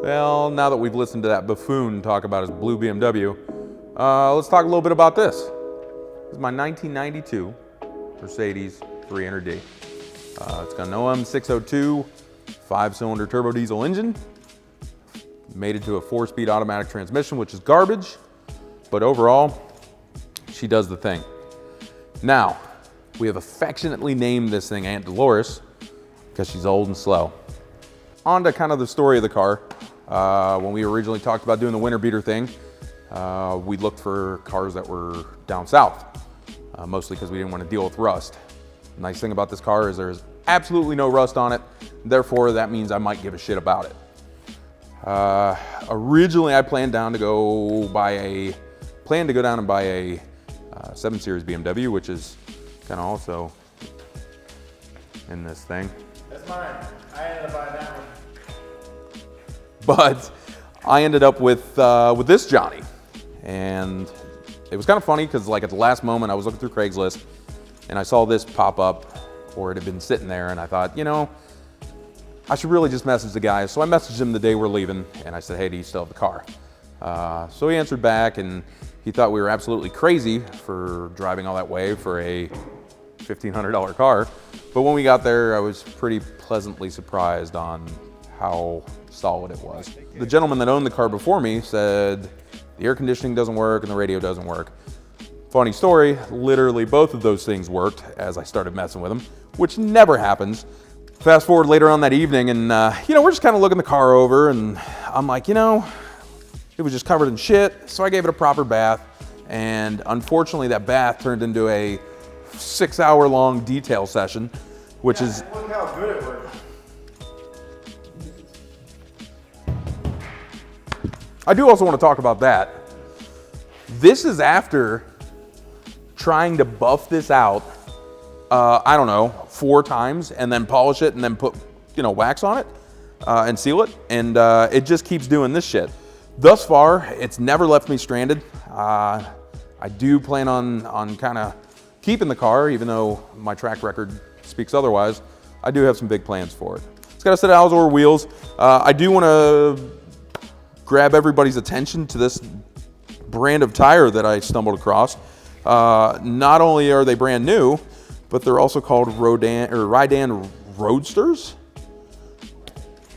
Well, now that we've listened to that buffoon talk about his blue BMW, let's talk a little bit about this. This is my 1992 Mercedes 300D. It's got an OM602 5-cylinder turbo diesel engine, made it to a 4-speed automatic transmission, which is garbage, but overall, she does the thing. Now, we have affectionately named this thing Aunt Dolores because she's old and slow. On to kind of the story of the car. When we originally talked about doing the winter beater thing, we looked for cars that were down south, mostly because we didn't want to deal with rust. The nice thing about this car is there's absolutely no rust on it, therefore that means I might give a shit about it. Originally I planned to go down and buy a 7 Series BMW, which is kind of also in this thing. That's mine. I ended up buying that one. But I ended up with this Johnny, and it was kind of funny because like at the last moment I was looking through Craigslist and I saw this pop up, or it had been sitting there, and I thought, you know, I should really just message the guy. So I messaged him the day we're leaving and I said, hey, do you still have the car? So he answered back and he thought we were absolutely crazy for driving all that way for a $1,500 car. But when we got there, I was pretty pleasantly surprised on how solid it was. The gentleman that owned the car before me said the air conditioning doesn't work and the radio doesn't work. Funny story, literally both of those things worked as I started messing with them, which never happens. Fast forward later on that evening and you know, we're just kind of looking the car over and I'm like, you know, it was just covered in shit, so I gave it a proper bath, and unfortunately that bath turned into a 6-hour-long detail session, which is... Look how good it worked. I do also want to talk about that. This is after trying to buff this out, I don't know, 4 times, and then polish it, and then put, you know, wax on it, and seal it, and it just keeps doing this shit. Thus far, it's never left me stranded. I do plan on kind of keeping the car, even though my track record speaks otherwise. I do have some big plans for it. It's got a set of Alzor wheels. I do want to grab everybody's attention to this brand of tire that I stumbled across. Not only are they brand new, but they're also called Rydan Roadsters.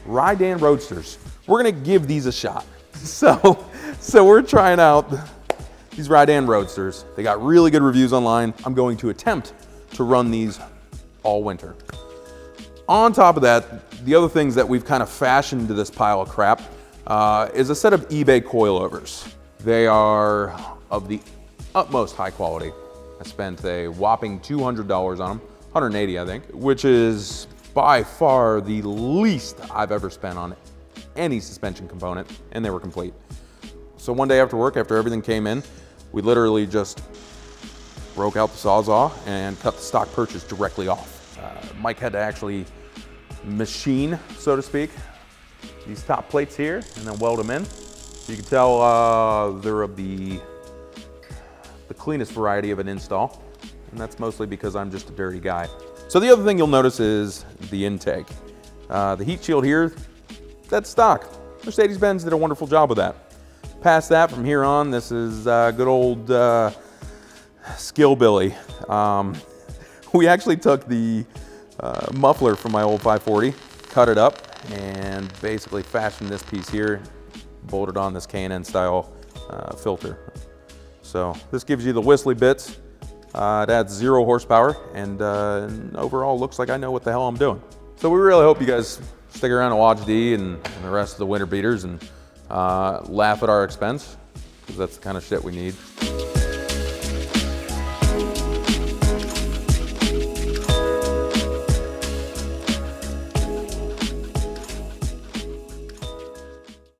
Rydan Roadsters. We're gonna give these a shot. So we're trying out these Rydan Roadsters. They got really good reviews online. I'm going to attempt to run these all winter. On top of that, the other things that we've kind of fashioned to this pile of crap is a set of eBay coilovers. They are of the utmost high quality. I spent a whopping $200 on them, 180 I think, which is by far the least I've ever spent on any suspension component, and they were complete. So one day after work, after everything came in, we literally just broke out the Sawzall and cut the stock purchase directly off. Mike had to actually machine, so to speak, these top plates here and then weld them in. You can tell they're of the cleanest variety of an install, and that's mostly because I'm just a dirty guy. So the other thing you'll notice is the intake. The heat shield here, that's stock. Mercedes Benz did a wonderful job with that. Past that, from here on, this is good old Skill Billy. We actually took the muffler from my old 540, cut it up, and basically fashioned this piece here, bolted on this K&N style filter. So this gives you the whistly bits. It adds 0 horsepower, and overall looks like I know what the hell I'm doing. So we really hope you guys stick around and watch D and the rest of the winter beaters and laugh at our expense, because that's the kind of shit we need.